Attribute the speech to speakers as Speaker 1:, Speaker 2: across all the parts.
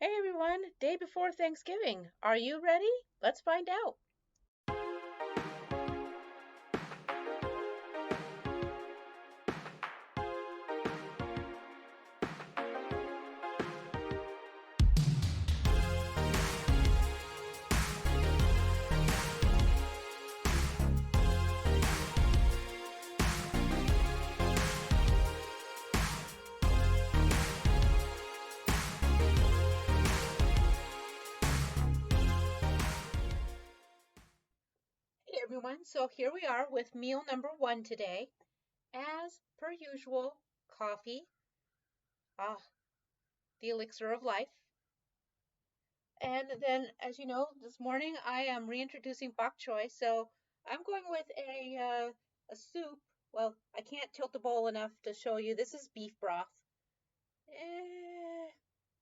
Speaker 1: Hey everyone, day before Thanksgiving. Are you ready? Let's find out. Hey everyone, so here we are with meal number one today. As per usual, coffee. Ah, the elixir of life. And then, as you know, this morning I am reintroducing bok choy, so I'm going with a soup. Well, I can't tilt the bowl enough to show you. This is beef broth.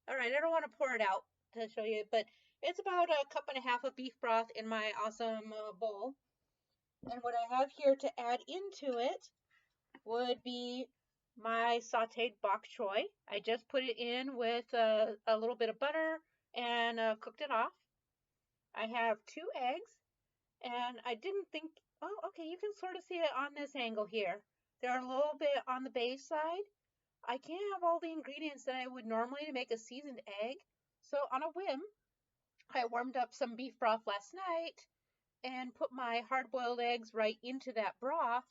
Speaker 1: All right, I don't want to pour it out to show you, but it's about a cup and a half of beef broth in my awesome bowl. And what I have here to add into it would be my sauteed bok choy. I just put it in with a little bit of butter and cooked it off. I have 2 eggs, and I didn't think, oh, okay, you can sort of see it on this angle here. They're a little bit on the base side. I can't have all the ingredients that I would normally to make a seasoned egg. So on a whim, I warmed up some beef broth last night and put my hard-boiled eggs right into that broth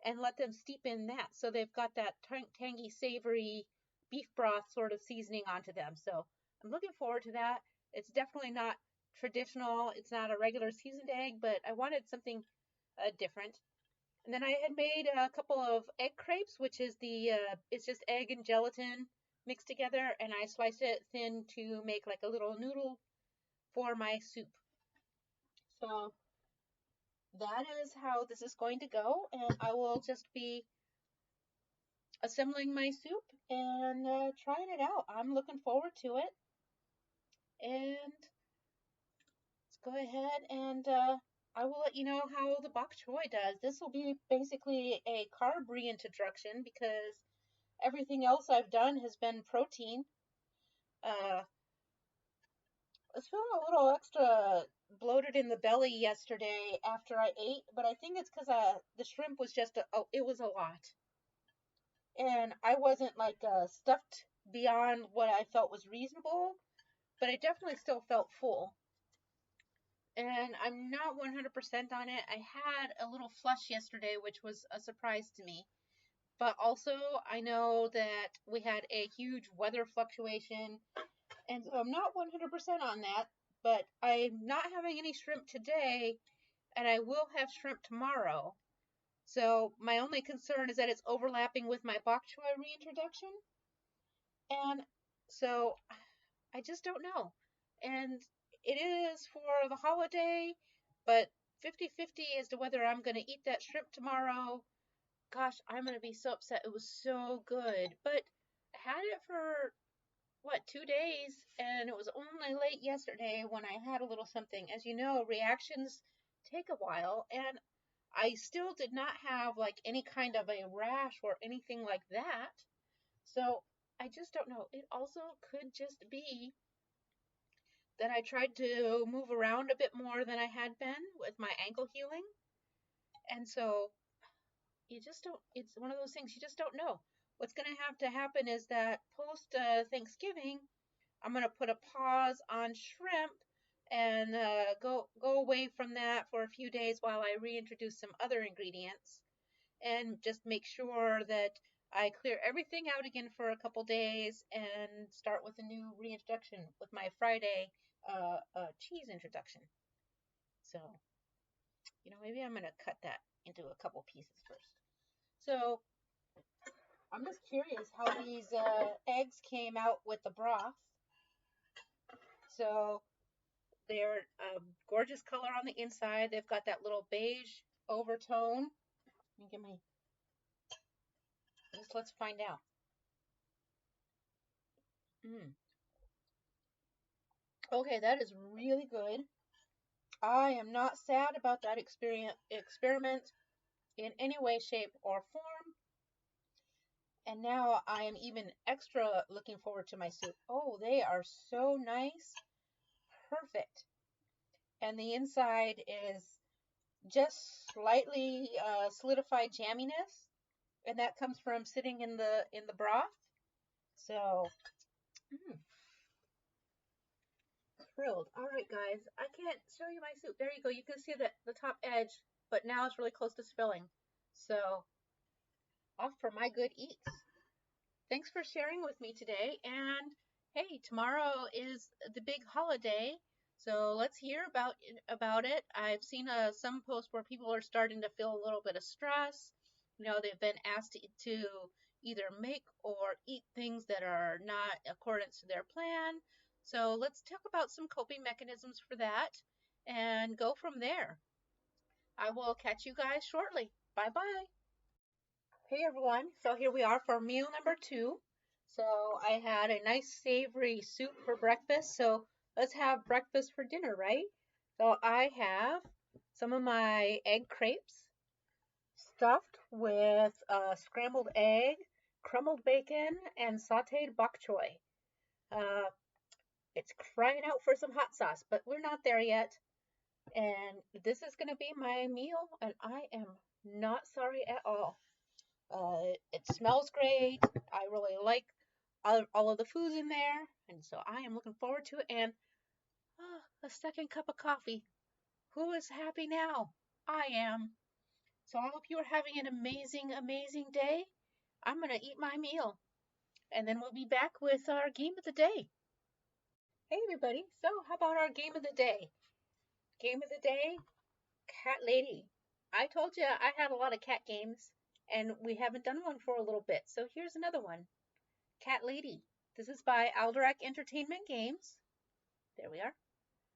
Speaker 1: and let them steep in that. So they've got that tangy, savory beef broth sort of seasoning onto them. So I'm looking forward to that. It's definitely not traditional. It's not a regular seasoned egg, but I wanted something different. And then I had made a couple of egg crepes, which is it's just egg and gelatin mixed together, and I sliced it thin to make like a little noodle for my soup. So that is how this is going to go, and I will just be assembling my soup and trying it out. I'm looking forward to it, and let's go ahead and I will let you know how the bok choy does. This will be basically a carb reintroduction because everything else I've done has been protein. I was feeling a little extra bloated in the belly yesterday after I ate, but I think it's because the shrimp was just it was a lot. And I wasn't like stuffed beyond what I felt was reasonable, but I definitely still felt full. And I'm not 100% on it. I had a little flush yesterday, which was a surprise to me. But also, I know that we had a huge weather fluctuation, and so I'm not 100% on that. But I'm not having any shrimp today, and I will have shrimp tomorrow. So my only concern is that it's overlapping with my bok choy reintroduction. And so I just don't know. And it is for the holiday, but 50-50 as to whether I'm going to eat that shrimp tomorrow. Gosh, I'm going to be so upset. It was so good. But I had it for, 2 days, and it was only late yesterday when I had a little something. As you know, reactions take a while, and I still did not have like any kind of a rash or anything like that. So I just don't know. It also could just be that I tried to move around a bit more than I had been with my ankle healing. And so you just don't, it's one of those things you just don't know. What's going to have to happen is that post Thanksgiving, I'm going to put a pause on shrimp and go away from that for a few days while I reintroduce some other ingredients and just make sure that I clear everything out again for a couple days and start with a new reintroduction with my Friday cheese introduction. So, maybe I'm going to cut that into a couple pieces first. So, I'm just curious how these eggs came out with the broth. So, they're a gorgeous color on the inside. They've got that little beige overtone. Let me get my, let's find out. Okay, that is really good. I am not sad about that experiment in any way, shape, or form. And now I am even extra looking forward to my soup. Oh, they are so nice. Perfect. And the inside is just slightly solidified jamminess, and that comes from sitting in the broth. So thrilled. All right, guys, I can't show you my soup. There you go. You can see the top edge, but now it's really close to spilling. So off for my good eats. Thanks for sharing with me today. And hey, tomorrow is the big holiday, so let's hear about it. I've seen some posts where people are starting to feel a little bit of stress. You know, they've been asked to either make or eat things that are not accordance to their plan. So let's talk about some coping mechanisms for that and go from there. I will catch you guys shortly. Bye bye. Hey everyone, so here we are for meal number 2. So I had a nice savory soup for breakfast, so let's have breakfast for dinner, right? So I have some of my egg crepes stuffed with scrambled egg, crumbled bacon, and sauteed bok choy. Uh, it's crying out for some hot sauce, but we're not there yet. And this is going to be my meal, and I am not sorry at all. It smells great. I really like all of the foods in there, and so I am looking forward to it. And a second cup of coffee. Who is happy now? I am. So I hope you are having an amazing, amazing day. I'm going to eat my meal, and then we'll be back with our game of the day. Hey, everybody. So, how about our game of the day? Game of the day, Cat Lady. I told you I had a lot of cat games, and we haven't done one for a little bit. So, here's another one. Cat Lady. This is by Alderac Entertainment Games. There we are.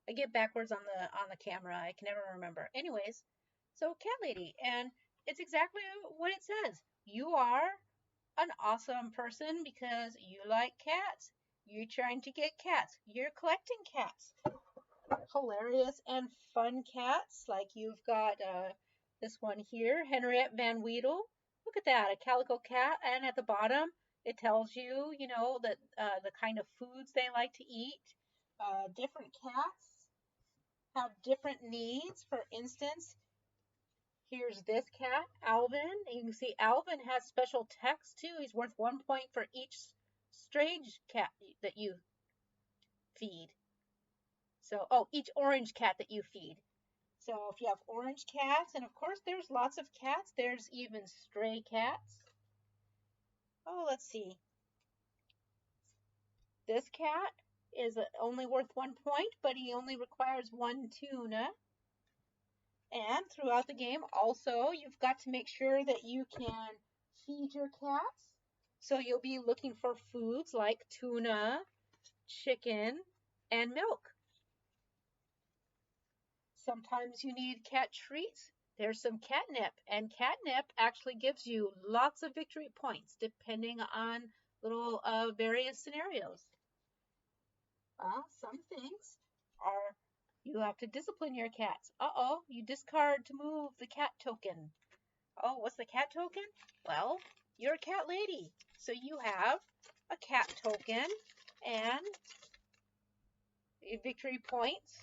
Speaker 1: I get backwards on the camera. I can never remember. Anyways, so Cat Lady, and it's exactly what it says. You are an awesome person because you like cats. You're trying to get cats. You're collecting cats. Hilarious and fun cats. Like you've got this one here, Henriette Van Weedle. Look at that, a calico cat. And at the bottom, it tells you, you know, that the kind of foods they like to eat. Different cats have different needs. For instance, here's this cat, Alvin. You can see Alvin has special text too. He's worth 1 point for each strange cat that you feed. So, oh, each orange cat that you feed. So if you have orange cats, and of course there's lots of cats, there's even stray cats. Oh, let's see. This cat is only worth 1 point, but he only requires 1 tuna. And throughout the game, also, you've got to make sure that you can feed your cats. So you'll be looking for foods like tuna, chicken, and milk. Sometimes you need cat treats. There's some catnip, and catnip actually gives you lots of victory points depending on little various scenarios. Some things are you have to discipline your cats. Uh-oh, you discard to move the cat token. Oh, what's the cat token? Well, you're a cat lady, so you have a cat token and victory points.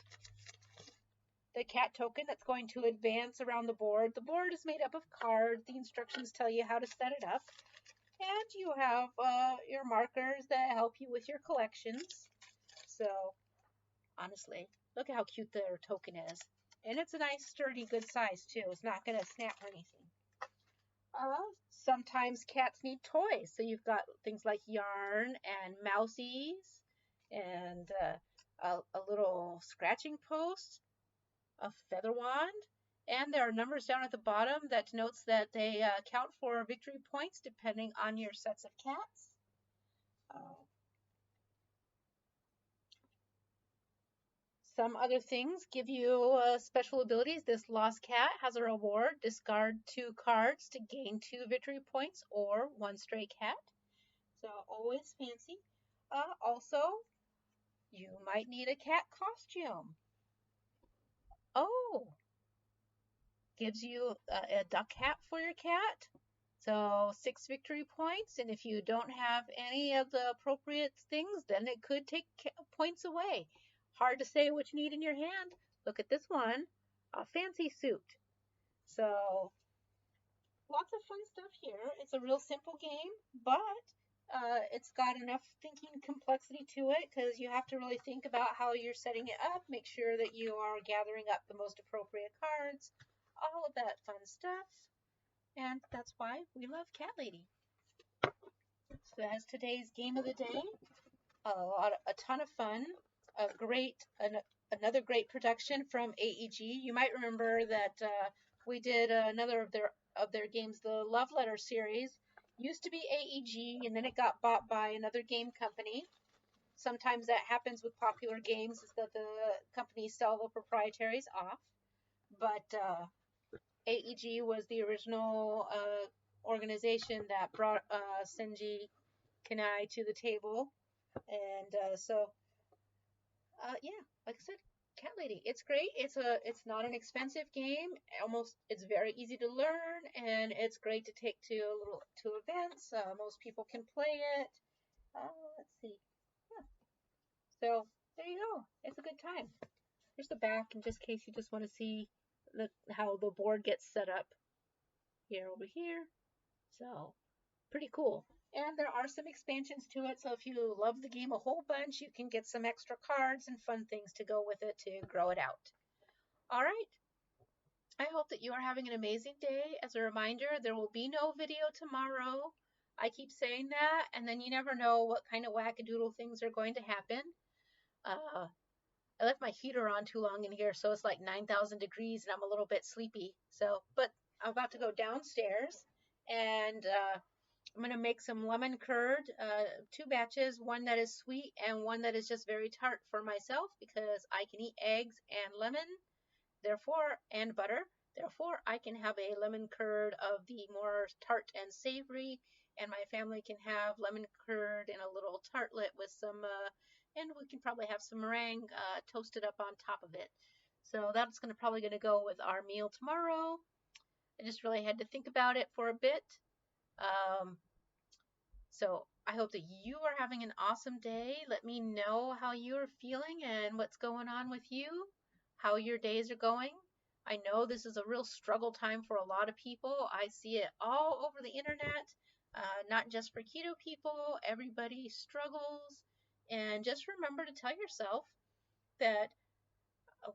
Speaker 1: The cat token that's going to advance around the board. The board is made up of cards. The instructions tell you how to set it up. And you have your markers that help you with your collections. So, honestly, look at how cute their token is. And it's a nice, sturdy, good size, too. It's not going to snap or anything. Sometimes cats need toys. So you've got things like yarn and mousies and a little scratching post, a feather wand, and there are numbers down at the bottom that denotes that they count for victory points depending on your sets of cats. Some other things give you special abilities. This lost cat has a reward. Discard 2 cards to gain 2 victory points or 1 stray cat. So always fancy. Also, you might need a cat costume. Oh, gives you a duck hat for your cat. So 6 victory points, and if you don't have any of the appropriate things, then it could take points away. Hard to say what you need in your hand. Look at this one, a fancy suit. So lots of fun stuff here. It's a real simple game, but it's got enough thinking complexity to it because you have to really think about how you're setting it up, make sure that you are gathering up the most appropriate cards, all of that fun stuff. And that's why we love Cat Lady. So that's today's game of the day. A ton of fun. Another great production from AEG. You might remember that we did another of their games, the Love Letter series. Used to be AEG, and then it got bought by another game company. Sometimes that happens with popular games, is that the companies sell the proprietaries off. But AEG was the original organization that brought Senji Kanai to the table. And yeah, like I said, Cat Lady, it's great. It's not an expensive game. It's very easy to learn, and it's great to take to events. Most people can play it. Let's see. Yeah. So there you go. It's a good time. Here's the back, in just case you just want to see how the board gets set up here over here. So pretty cool. And there are some expansions to it, so if you love the game a whole bunch, you can get some extra cards and fun things to go with it to grow it out. All right. I hope that you are having an amazing day. As a reminder, there will be no video tomorrow. I keep saying that, and then you never know what kind of wackadoodle things are going to happen. I left my heater on too long in here, so it's like 9,000 degrees, and I'm a little bit sleepy. But I'm about to go downstairs, and I'm going to make some lemon curd, 2 batches, one that is sweet and one that is just very tart for myself because I can eat eggs and lemon, therefore, and butter. Therefore, I can have a lemon curd of the more tart and savory, and my family can have lemon curd and a little tartlet with some, and we can probably have some meringue toasted up on top of it. So that's probably going to go with our meal tomorrow. I just really had to think about it for a bit. So I hope that you are having an awesome day. Let me know how you're feeling and what's going on with you, how your days are going. I know this is a real struggle time for a lot of people. I see it all over the internet, not just for keto people. Everybody struggles. And just remember to tell yourself that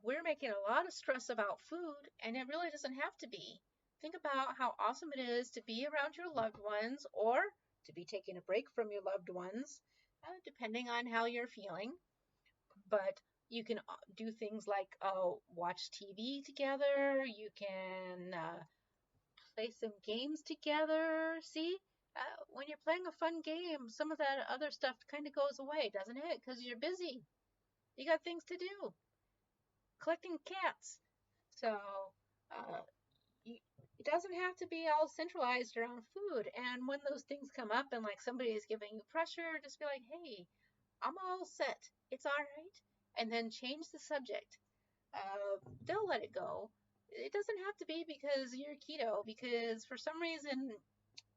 Speaker 1: we're making a lot of stress about food, and it really doesn't have to be. Think about how awesome it is to be around your loved ones or to be taking a break from your loved ones, depending on how you're feeling. But you can do things like watch TV together. You can play some games together. See, when you're playing a fun game, some of that other stuff kind of goes away, doesn't it? Because you're busy. You got things to do. Collecting cats. So uh, it doesn't have to be all centralized around food. And when those things come up and like somebody is giving you pressure, just be like, hey, I'm all set. It's all right. And then change the subject. They'll let it go. It doesn't have to be because you're keto, because for some reason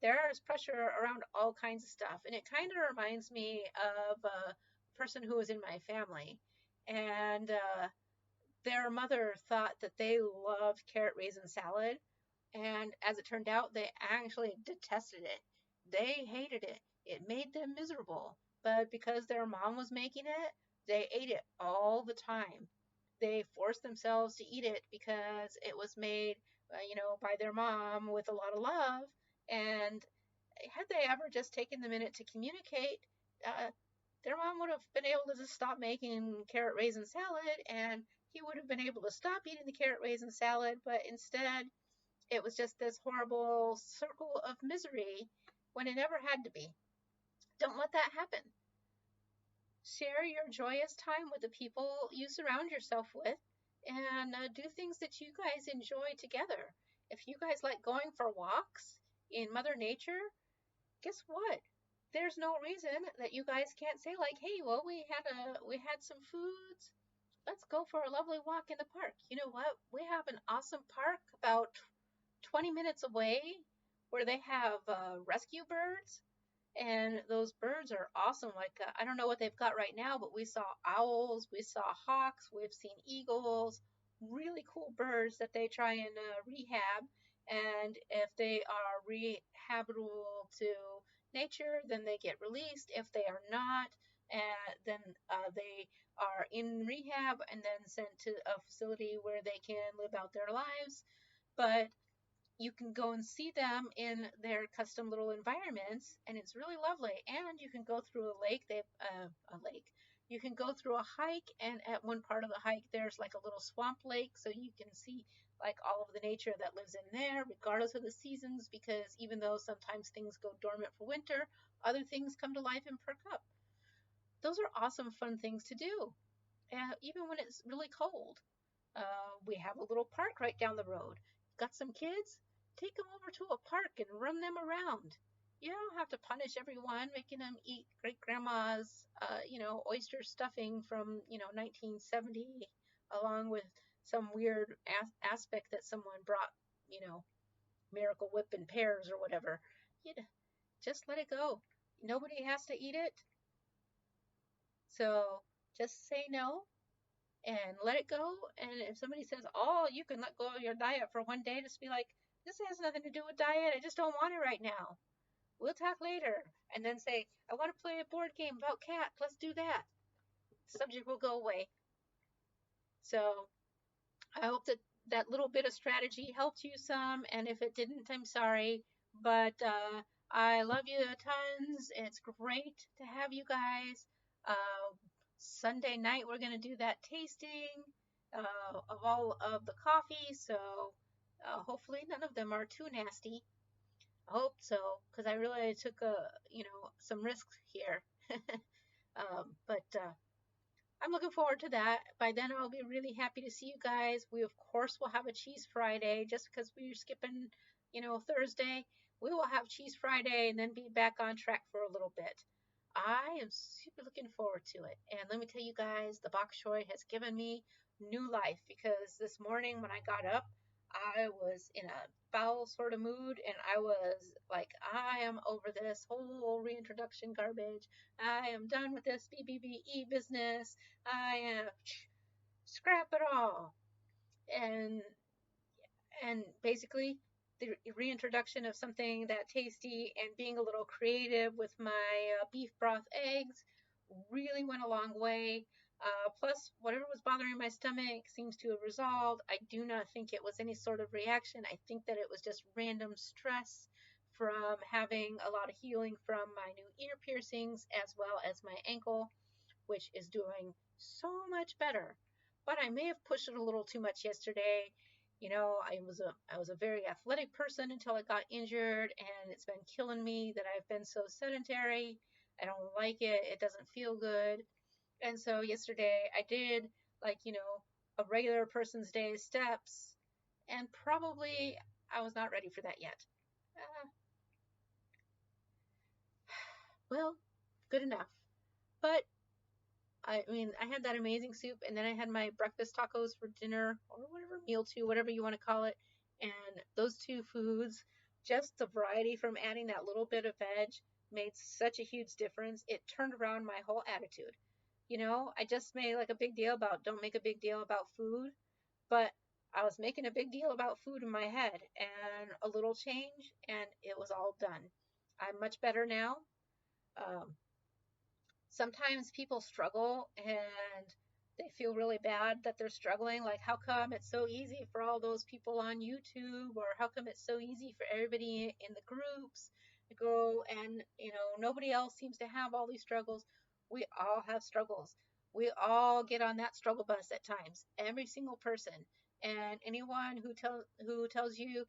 Speaker 1: there is pressure around all kinds of stuff. And it kind of reminds me of a person who was in my family. And their mother thought that they loved carrot raisin salad, and as it turned out, they actually detested it. They hated it. It made them miserable. But because their mom was making it, they ate it all the time. They forced themselves to eat it because it was made, by their mom with a lot of love. And had they ever just taken the minute to communicate, uh, their mom would have been able to just stop making carrot raisin salad, and he would have been able to stop eating the carrot raisin salad, but instead it was just this horrible circle of misery when it never had to be. Don't let that happen. Share your joyous time with the people you surround yourself with, and do things that you guys enjoy together. If you guys like going for walks in Mother Nature, guess what? There's no reason that you guys can't say like, hey, well, we had some foods. Let's go for a lovely walk in the park. You know what? We have an awesome park about 20 minutes away where they have rescue birds, and those birds are awesome. Like, I don't know what they've got right now, but we saw owls, we saw hawks, we've seen eagles, really cool birds that they try and rehab. And if they are rehabitable to nature, then they get released. If they are not, then they are in rehab and then sent to a facility where they can live out their lives. But you can go and see them in their custom little environments, and it's really lovely. And you can go through a lake. They have a lake. You can go through a hike, and at one part of the hike, there's like a little swamp lake, so you can see like all of the nature that lives in there, regardless of the seasons. Because even though sometimes things go dormant for winter, other things come to life and perk up. Those are awesome, fun things to do, even when it's really cold. We have a little park right down the road. Got some kids? Take them over to a park and run them around. You don't have to punish everyone, making them eat great grandma's, oyster stuffing from, 1970, along with some weird aspect that someone brought, you know, Miracle Whip and pears or whatever. You just let it go. Nobody has to eat it. So just say no and let it go. And if somebody says, oh, you can let go of your diet for one day, just be like, this has nothing to do with diet. I just don't want it right now. We'll talk later. And then say, I want to play a board game about cats. Let's do that. The subject will go away. So I hope that that little bit of strategy helped you some. And if it didn't, I'm sorry. But I love you tons. It's great to have you guys. Sunday night, we're going to do that tasting of all of the coffee. So hopefully none of them are too nasty. I hope so, because I really took some risks here. But I'm looking forward to that. By then, I'll be really happy to see you guys. We, of course, will have a Cheese Friday just because we're skipping, Thursday. We will have Cheese Friday and then be back on track for a little bit. I am super looking forward to it. And let me tell you guys, the bok choy has given me new life because this morning when I got up, I was in a foul sort of mood and I was like, I am over this whole reintroduction garbage. I am done with this BBBE business. I am scrap it all. And basically the reintroduction of something that tasty and being a little creative with my beef broth eggs really went a long way. Plus, whatever was bothering my stomach seems to have resolved. I do not think it was any sort of reaction. I think that it was just random stress from having a lot of healing from my new ear piercings as well as my ankle, which is doing so much better. But I may have pushed it a little too much yesterday. I was a very athletic person until I got injured, and it's been killing me that I've been so sedentary. I don't like it. It doesn't feel good. And so yesterday I did a regular person's day steps, and probably I was not ready for that yet. Uh, well, good enough. But I mean, I had that amazing soup, and then I had my breakfast tacos for dinner, or whatever, meal two, whatever you want to call it. And those two foods, just the variety from adding that little bit of veg, made such a huge difference. It turned around my whole attitude. I just made like a big deal about don't make a big deal about food, but I was making a big deal about food in my head, and a little change, and it was all done. I'm much better now. Um, Sometimes people struggle and they feel really bad that they're struggling. Like, how come it's so easy for all those people on YouTube, or how come it's so easy for everybody in the groups to go and, nobody else seems to have all these struggles. We all have struggles. We all get on that struggle bus at times, every single person. And anyone who tells you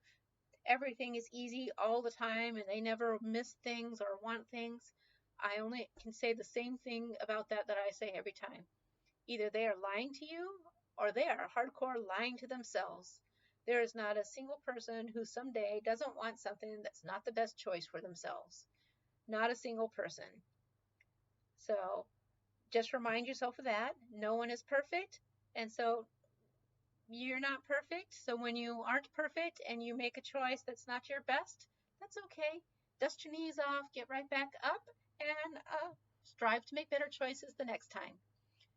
Speaker 1: everything is easy all the time and they never miss things or want things, I only can say the same thing about that I say every time. Either they are lying to you or they are hardcore lying to themselves. There is not a single person who someday doesn't want something that's not the best choice for themselves. Not a single person. So just remind yourself of that. No one is perfect. And so you're not perfect. So when you aren't perfect and you make a choice that's not your best, That's okay. Dust your knees off, get right back up, and strive to make better choices the next time.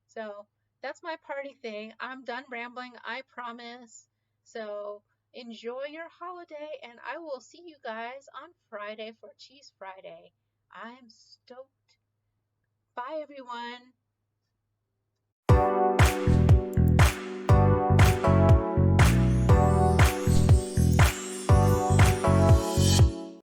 Speaker 1: So that's my party thing. I'm done rambling, I promise. So enjoy your holiday, and I will see you guys on Friday for Cheese Friday. I'm stoked. Bye, everyone.